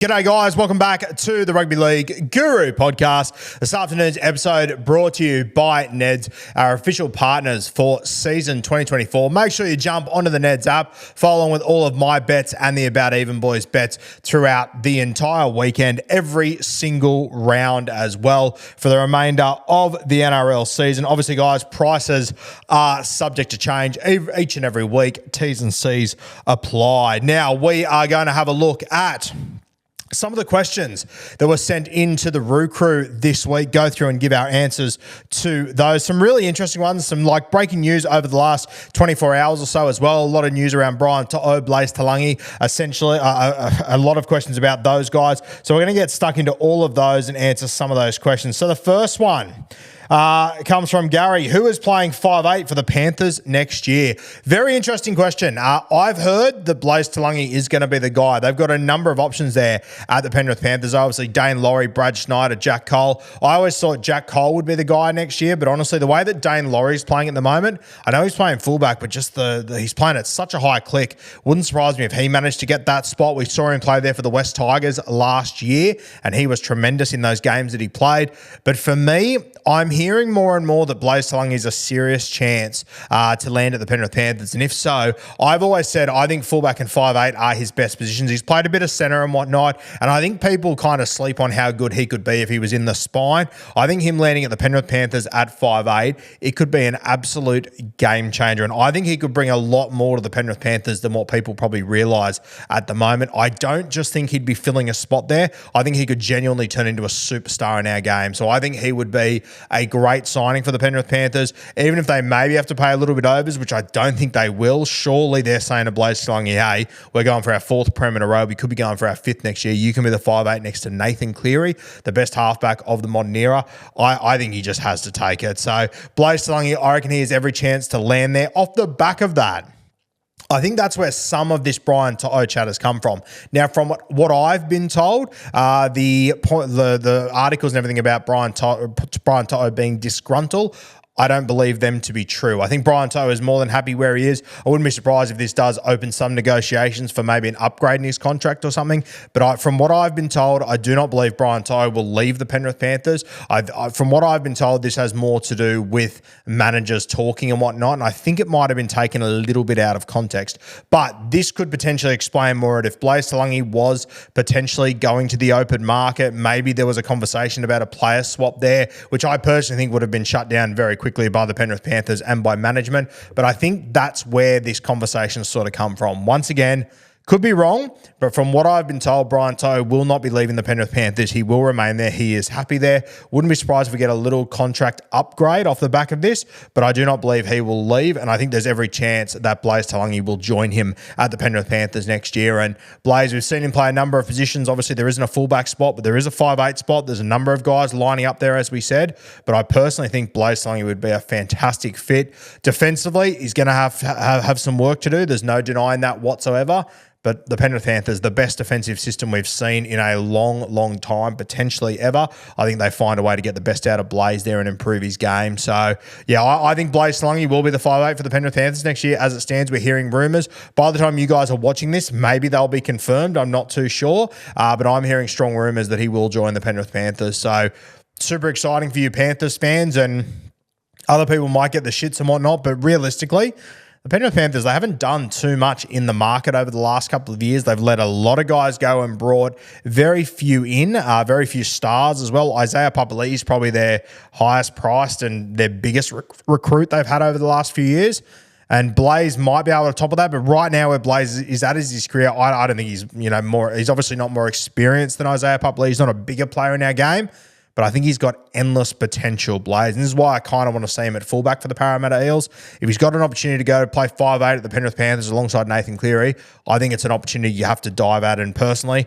G'day guys, welcome back to the Rugby League Guru podcast. This afternoon's episode brought to you by Neds, our official partners for season 2024. Make sure you jump onto the Neds app, follow along with all of my bets and the About Even Boys bets throughout the entire weekend, every single round as well for the remainder of the NRL season. Obviously guys, prices are subject to change each and every week. T's and C's apply. Now we are going to have a look at some of the questions that were sent into the Roo Crew this week, go through and give our answers to those. Some really interesting ones, some like breaking news over the last 24 hours or so as well. A lot of news around Brian To'o, Blaze Talangi, essentially a lot of questions about those guys. So we're going to get stuck into all of those and answer some of those questions. So the first one comes from Gary, who is playing 5'8" for the Panthers next year. Very interesting question. I've heard that Blaze Talangi is going to be the guy. They've got a number of options there at the Penrith Panthers. Obviously, Dane Laurie, Brad Schneider, Jack Cole. I always thought Jack Cole would be the guy next year, but honestly, the way that Dane Laurie's playing at the moment, I know he's playing fullback, but just he's playing at such a high click. Wouldn't surprise me if he managed to get that spot. We saw him play there for the West Tigers last year, and he was tremendous in those games that he played. But for me, I'm hearing more and more that Blaze Talangi is a serious chance to land at the Penrith Panthers. And if so, I've always said I think fullback and 5'8" are his best positions. He's played a bit of centre and whatnot, and I think people kind of sleep on how good he could be if he was in the spine. I think him landing at the Penrith Panthers at 5'8", it could be an absolute game changer. And I think he could bring a lot more to the Penrith Panthers than what people probably realise at the moment. I don't just think he'd be filling a spot there. I think he could genuinely turn into a superstar in our game. So I think he would be a great signing for the Penrith Panthers, even if they maybe have to pay a little bit overs, which I don't think they will. Surely they're saying to Blaze Talangi, hey, we're going for our fourth prem in a row. We could be going for our fifth next year. You can be the 5'8" next to Nathan Cleary, the best halfback of the modern era. I think he just has to take it. So Blaze Talangi, I reckon he has every chance to land there. Off the back of that, I think that's where some of this Brian To'o chat has come from. Now, from what I've been told, the articles and everything about Brian To'o being disgruntled, I don't believe them to be true. I think Brian To'o is more than happy where he is. I wouldn't be surprised if this does open some negotiations for maybe an upgrade in his contract or something. But from what I've been told, I do not believe Brian To'o will leave the Penrith Panthers. From what I've been told, this has more to do with managers talking and whatnot. And I think it might have been taken a little bit out of context. But this could potentially explain more if Blaze Talangi was potentially going to the open market. Maybe there was a conversation about a player swap there, which I personally think would have been shut down very quickly by the Penrith Panthers and by management. But I think that's where this conversation sort of come from. Once again, could be wrong, but from what I've been told, Brian To'o will not be leaving the Penrith Panthers. He will remain there. He is happy there. Wouldn't be surprised if we get a little contract upgrade off the back of this, but I do not believe he will leave, and I think there's every chance that Blaze Talangi will join him at the Penrith Panthers next year. And Blaze, we've seen him play a number of positions. Obviously, there isn't a fullback spot, but there is a 5'8" spot. There's a number of guys lining up there, as we said, but I personally think Blaze Talangi would be a fantastic fit. Defensively, he's going to have some work to do. There's no denying that whatsoever. But the Penrith Panthers, the best defensive system we've seen in a long, long time, potentially ever. I think they find a way to get the best out of Blaze there and improve his game. So, yeah, I think Blaze Talangi will be the 5'8" for the Penrith Panthers next year. As it stands, we're hearing rumours. By the time you guys are watching this, maybe they'll be confirmed. I'm not too sure. But I'm hearing strong rumours that he will join the Penrith Panthers. So, super exciting for you Panthers fans, and other people might get the shits and whatnot, but realistically, the Penrith Panthers, they haven't done too much in the market over the last couple of years. They've let a lot of guys go and brought very few in, very few stars as well. Isaiah Papali'i is probably their highest priced and their biggest recruit they've had over the last few years. And Blaze might be able to top of that, but right now where Blaze is at his career, I don't think he's more. He's obviously not more experienced than Isaiah Papali'i. He's not a bigger player in our game. But I think he's got endless potential, Blaze. And this is why I kind of want to see him at fullback for the Parramatta Eels. If he's got an opportunity to go play 5'8" at the Penrith Panthers alongside Nathan Cleary, I think it's an opportunity you have to dive at. And personally,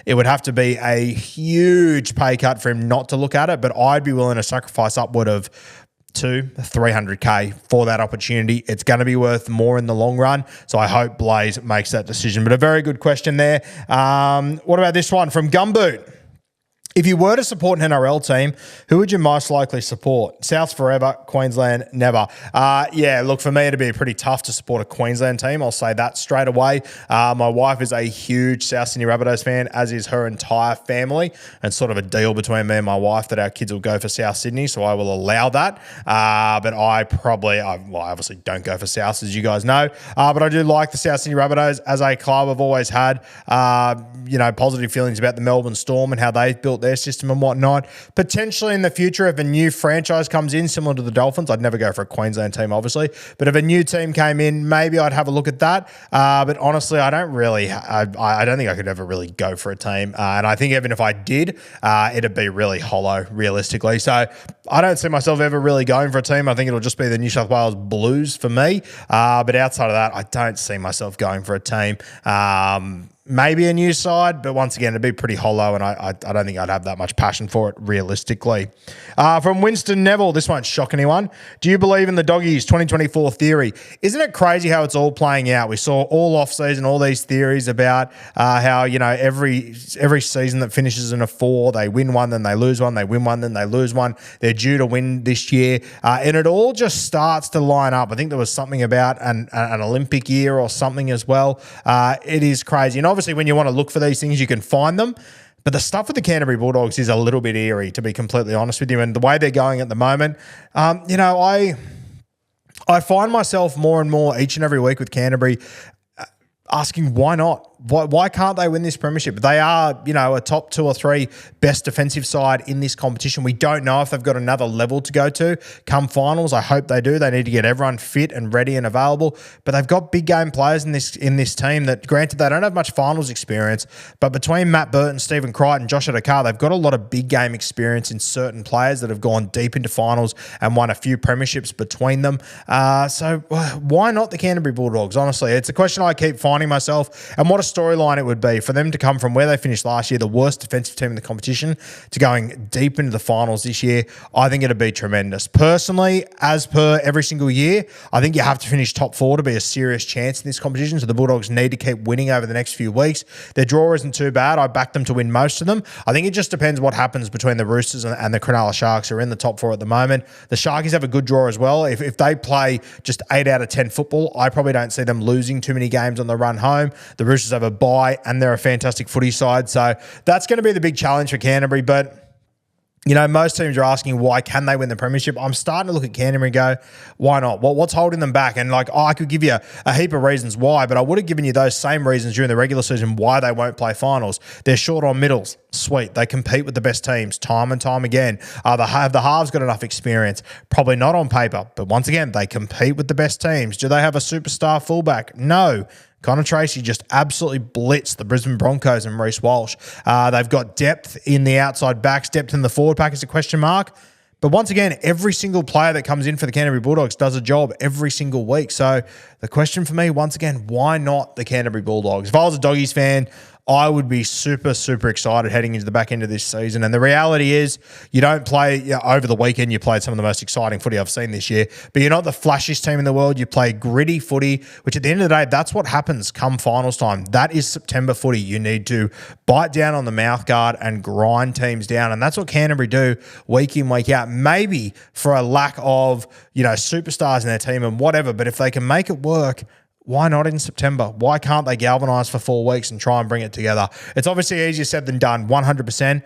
it would have to be a huge pay cut for him not to look at it. But I'd be willing to sacrifice upward of $300K for that opportunity. It's going to be worth more in the long run. So I hope Blaze makes that decision. But a very good question there. What about this one from Gumboot? If you were to support an NRL team, who would you most likely support? Souths forever, Queensland never. Yeah, look, for me, it'd be pretty tough to support a Queensland team. I'll say that straight away. My wife is a huge South Sydney Rabbitohs fan, as is her entire family, and sort of a deal between me and my wife that our kids will go for South Sydney, so I will allow that. But I obviously don't go for Souths, as you guys know, but I do like the South Sydney Rabbitohs as a club. I've always had, positive feelings about the Melbourne Storm and how they've built their system and whatnot. Potentially in the future, if a new franchise comes in similar to the Dolphins, I'd never go for a Queensland team, obviously, but if a new team came in, maybe I'd have a look at that. But honestly, I don't think I could ever really go for a team. And I think even if I did, it'd be really hollow, realistically. So I don't see myself ever really going for a team. I think it'll just be the New South Wales Blues for me. But outside of that, I don't see myself going for a team. Maybe a new side, but once again, it'd be pretty hollow, and I don't think I'd have that much passion for it, realistically. From Winston Neville, this won't shock anyone. Do you believe in the Doggies 2024 theory? Isn't it crazy how it's all playing out? We saw all off-season, all these theories about how, every season that finishes in a 4, they win one, then they lose one, they win one, then they lose one. They're due to win this year, and it all just starts to line up. I think there was something about an Olympic year or something as well. It is crazy, and obviously when you want to look for these things, you can find them. But the stuff with the Canterbury Bulldogs is a little bit eerie, to be completely honest with you. And the way they're going at the moment, I find myself more and more each and every week with Canterbury asking why not? Why can't they win this premiership? They are, a top 2 or 3 best defensive side in this competition. We don't know if they've got another level to go to come finals. I hope they do. They need to get everyone fit and ready and available. But they've got big game players in this team that, granted, they don't have much finals experience, but between Matt Burton, Stephen Crichton, Josh Adokar, they've got a lot of big game experience in certain players that have gone deep into finals and won a few premierships between them. So why not the Canterbury Bulldogs? Honestly, it's a question I keep finding myself, and what a storyline it would be for them to come from where they finished last year, the worst defensive team in the competition, to going deep into the finals this year. I think it'd be tremendous. Personally, as per every single year, I think you have to finish top 4 to be a serious chance in this competition, so the Bulldogs need to keep winning over the next few weeks. Their draw isn't too bad. I back them to win most of them. I think it just depends what happens between the Roosters and the Cronulla Sharks, who are in the top 4 at the moment. The Sharkies have a good draw as well. If they play just 8 out of 10 football, I probably don't see them losing too many games on the run home. The Roosters have a bye, and they're a fantastic footy side. So that's going to be the big challenge for Canterbury. But most teams are asking why can they win the premiership. I'm starting to look at Canterbury and go, why not? What's holding them back? And I could give you a heap of reasons why, but I would have given you those same reasons during the regular season why they won't play finals. They're short on middles. Sweet. They compete with the best teams time and time again. The halves got enough experience? Probably not on paper, but once again, they compete with the best teams. Do they have a superstar fullback? No. Connor Tracy just absolutely blitzed the Brisbane Broncos and Reece Walsh. They've got depth in the outside backs, depth in the forward pack is a question mark. But once again, every single player that comes in for the Canterbury Bulldogs does a job every single week. So the question for me, once again, why not the Canterbury Bulldogs? If I was a Doggies fan, I would be super, super excited heading into the back end of this season. And the reality is you don't play over the weekend. You played some of the most exciting footy I've seen this year, but you're not the flashiest team in the world. You play gritty footy, which at the end of the day, that's what happens come finals time. That is September footy. You need to bite down on the mouth guard and grind teams down. And that's what Canterbury do week in, week out, maybe for a lack of, superstars in their team and whatever. But if they can make it work, why not in September? Why can't they galvanise for 4 weeks and try and bring it together? It's obviously easier said than done, 100%.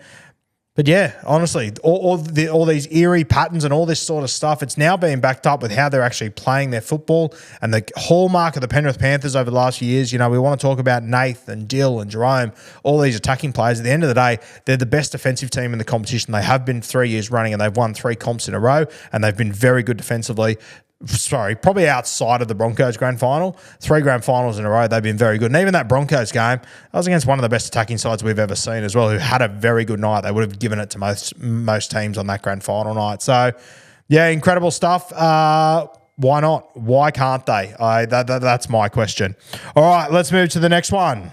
But yeah, honestly, all these eerie patterns and all this sort of stuff, it's now being backed up with how they're actually playing their football. And the hallmark of the Penrith Panthers over the last few years, we want to talk about Nath and Dill and Jerome, all these attacking players. At the end of the day, they're the best defensive team in the competition. They have been 3 years running, and they've won 3 comps in a row, and they've been very good defensively. Probably outside of the Broncos grand final. 3 grand finals in a row, they've been very good. And even that Broncos game, that was against one of the best attacking sides we've ever seen as well, who had a very good night. They would have given it to most teams on that grand final night. So, yeah, incredible stuff. Why not? Why can't they? That's my question. All right, let's move to the next one.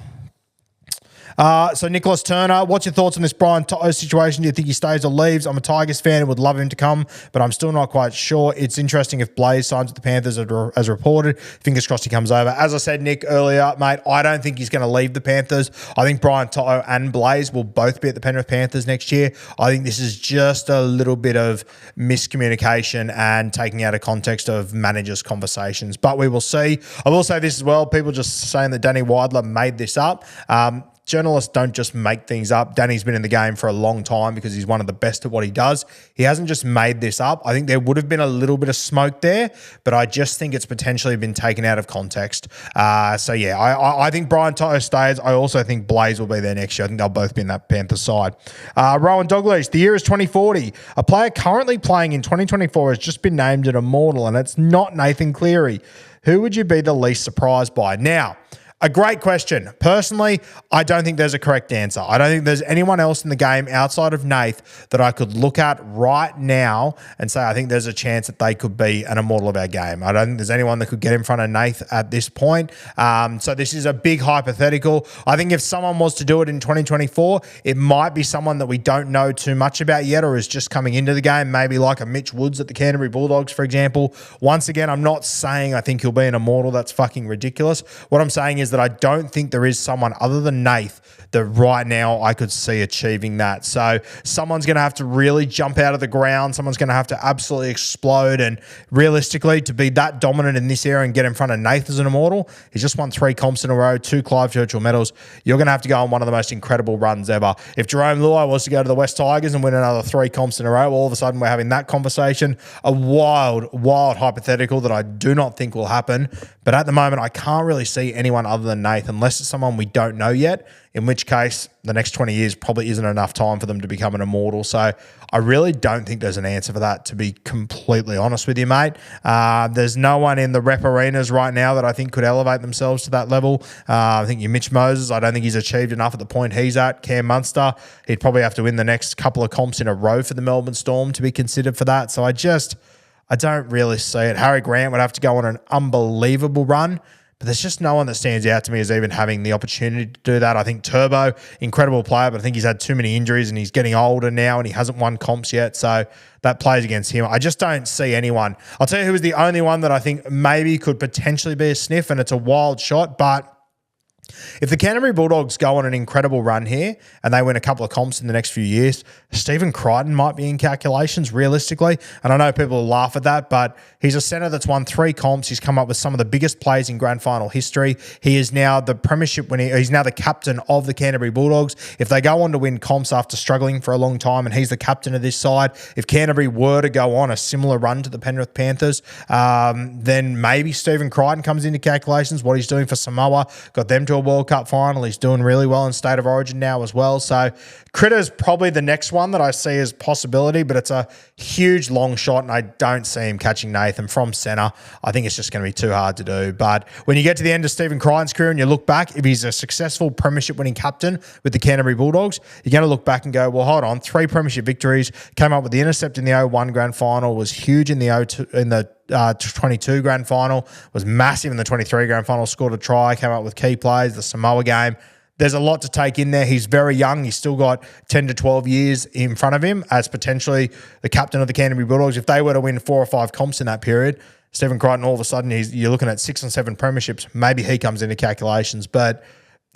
So Nicholas Turner, what's your thoughts on this Brian Toto situation? Do you think he stays or leaves? I'm a Tigers fan and would love him to come, but I'm still not quite sure. It's interesting if Blaze signs with the Panthers as reported. Fingers crossed he comes over. As I said, Nick, earlier, mate, I don't think he's going to leave the Panthers. I think Brian Toto and Blaze will both be at the Penrith Panthers next year. I think this is just a little bit of miscommunication and taking out of context of managers' conversations, but we will see. I will say this as well. People just saying that Danny Weidler made this up. Journalists don't just make things up. Danny's been in the game for a long time because he's one of the best at what he does. He hasn't just made this up. I think there would have been a little bit of smoke there, but I just think it's potentially been taken out of context. So, yeah, I think Brian Toto stays. I also think Blaze will be there next year. I think they'll both be in that Panthers side. Rowan Douglas, the year is 2040. A player currently playing in 2024 has just been named an Immortal, and it's not Nathan Cleary. Who would you be the least surprised by? Now, a great question. Personally, I don't think there's a correct answer. I don't think there's anyone else in the game outside of Nath that I could look at right now and say I think there's a chance that they could be an Immortal of our game. I don't think there's anyone that could get in front of Nath at this point. So this is a big hypothetical. I think if someone was to do it in 2024, it might be someone that we don't know too much about yet or is just coming into the game, maybe like a Mitch Woods at the Canterbury Bulldogs, for example. Once again, I'm not saying I think he'll be an Immortal. That's fucking ridiculous. What I'm saying is that I don't think there is someone other than Nath that right now I could see achieving that. So someone's going to have to really jump out of the ground. Someone's going to have to absolutely explode. And realistically, to be that dominant in this era and get in front of Nath as an Immortal, he's just won 3 comps in a row, 2 Clive Churchill medals. You're going to have to go on one of the most incredible runs ever. If Jerome Luai was to go to the West Tigers and win another 3 comps in a row, all of a sudden we're having that conversation. A wild hypothetical that I do not think will happen. But at the moment, I can't really see anyone other than Nath unless it's someone we don't know yet, in which case the next 20 years probably isn't enough time for them to become an Immortal. So I really don't think there's an answer for that, to be completely honest with you, mate. There's no one in the rep arenas right now that I think could elevate themselves to that level. I think your Mitch Moses, I don't think he's achieved enough at the point he's at. Cam Munster, he'd probably have to win the next couple of comps in a row for the Melbourne Storm to be considered for that. So I don't really see it. Harry Grant would have to go on an unbelievable run, but there's just no one that stands out to me as even having the opportunity to do that. I think Turbo, incredible player, but I think he's had too many injuries and he's getting older now and he hasn't won comps yet, so that plays against him. I just don't see anyone. I'll tell you who is the only one that I think maybe could potentially be a sniff, and it's a wild shot, but if the Canterbury Bulldogs go on an incredible run here and they win a couple of comps in the next few years, Stephen Crichton might be in calculations realistically. And I know people will laugh at that, but he's a centre that's won 3 comps. He's come up with some of the biggest plays in grand final history. He is now the premiership winning. He's now the captain of the Canterbury Bulldogs. If they go on to win comps after struggling for a long time and he's the captain of this side, if Canterbury were to go on a similar run to the Penrith Panthers, then maybe Stephen Crichton comes into calculations. What he's doing for Samoa, got them to a World Cup final. He's doing really well in State of Origin now as well. So Critter's probably the next one that I see as possibility, but it's a huge long shot and I don't see him catching Nathan from centre. I think it's just going to be too hard to do. But when you get to the end of Stephen Crichton's career and you look back, if he's a successful premiership winning captain with the Canterbury Bulldogs, you're going to look back and go, well, hold on, 3 premiership victories, came up with the intercept in the 0-1 grand final, was huge in the 22 grand final, was massive in the 23 grand final, scored a try, came up with key plays, the Samoa game. There's a lot to take in there. He's very young. He's still got 10 to 12 years in front of him as potentially the captain of the Canterbury Bulldogs. If they were to win 4 or 5 comps in that period, Stephen Crichton, all of a sudden, you're looking at 6 and 7 premierships. Maybe he comes into calculations, but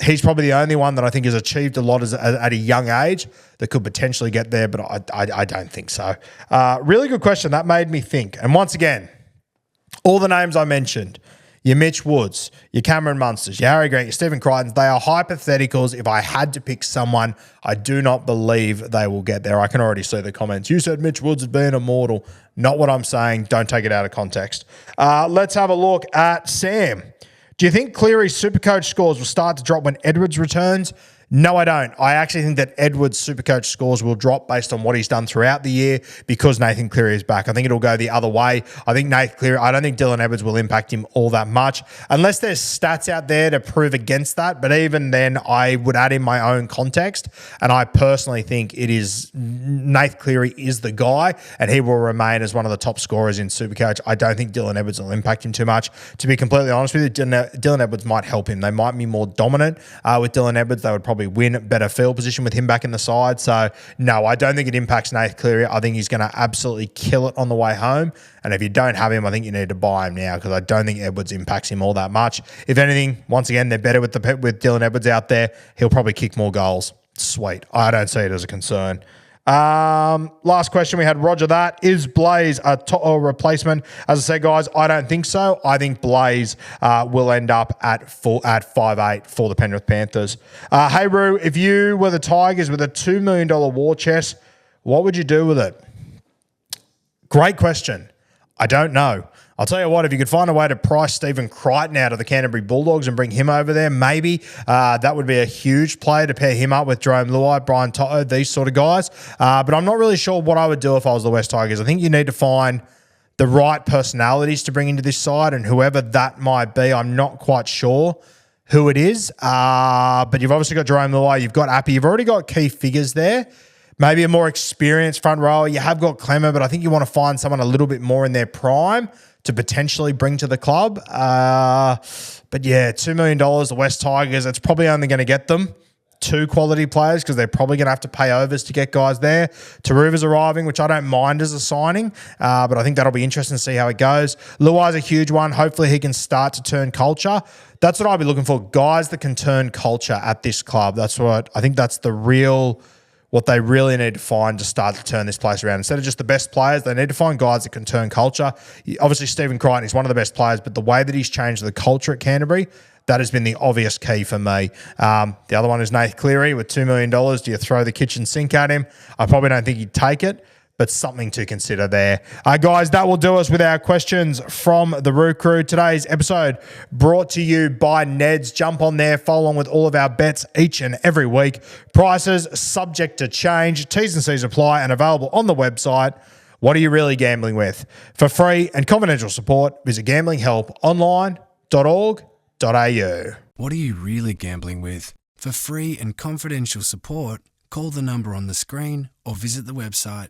he's probably the only one that I think has achieved a lot at a young age that could potentially get there, but I don't think so. Really good question. That made me think. And once again, all the names I mentioned, your Mitch Woods, your Cameron Munsters, your Harry Grant, your Stephen Crichtons, they are hypotheticals. If I had to pick someone, I do not believe they will get there. I can already see the comments. You said Mitch Woods had been Immortal. Not what I'm saying. Don't take it out of context. Let's have a look at Sam. Do you think Cleary's Supercoach scores will start to drop when Edwards returns? No, I don't. I actually think that Edwards' Supercoach scores will drop based on what he's done throughout the year because Nathan Cleary is back. I think it'll go the other way. I think Nathan Cleary, I don't think Dylan Edwards will impact him all that much unless there's stats out there to prove against that. But even then, I would add in my own context. And I personally think it is Nathan Cleary is the guy and he will remain as one of the top scorers in Supercoach. I don't think Dylan Edwards will impact him too much. To be completely honest with you, Dylan Edwards might help him. They might be more dominant with Dylan Edwards. They would probably probably win better field position with him back in the side. So, no, I don't think it impacts Nath Cleary. I think he's going to absolutely kill it on the way home. And if you don't have him, I think you need to buy him now because I don't think Edwards impacts him all that much. If anything, once again, they're better with Dylan Edwards out there. He'll probably kick more goals. Sweet. I don't see it as a concern. Last question we had, Roger that. Is Blaze a replacement? As I said, guys, I don't think so. I think Blaze will end up at 5'8" for the Penrith Panthers. Hey, Roo, if you were the Tigers with a $2 million war chest, what would you do with it? Great question. I don't know. I'll tell you what, if you could find a way to price Stephen Crichton out of the Canterbury Bulldogs and bring him over there, maybe that would be a huge play to pair him up with Jerome Luai, Brian Toto, these sort of guys. But I'm not really sure what I would do if I was the West Tigers. I think you need to find the right personalities to bring into this side, and whoever that might be, I'm not quite sure who it is. But you've obviously got Jerome Luai, you've got Appy, you've already got key figures there. Maybe a more experienced front rower. You have got Clemmer, but I think you want to find someone a little bit more in their prime to potentially bring to the club. But yeah, $2 million, the West Tigers, it's probably only going to get them 2 quality players because they're probably going to have to pay overs to get guys there. Taruva's arriving, which I don't mind as a signing, but I think that'll be interesting to see how it goes. Luai's a huge one. Hopefully he can start to turn culture. That's what I'll be looking for, guys that can turn culture at this club. That's what I think that's what they really need to find to start to turn this place around. Instead of just the best players, they need to find guys that can turn culture. Obviously, Stephen Crichton is one of the best players, but the way that he's changed the culture at Canterbury, that has been the obvious key for me. The other one is Nath Cleary with $2 million. Do you throw the kitchen sink at him? I probably don't think he'd take it, but something to consider there. Guys, that will do us with our questions from the Roo Crew. Today's episode brought to you by Neds. Jump on there, follow along with all of our bets each and every week. Prices subject to change, T's and C's apply, and available on the website. What are you really gambling with? For free and confidential support, visit gamblinghelponline.org.au. What are you really gambling with? For free and confidential support, call the number on the screen or visit the website.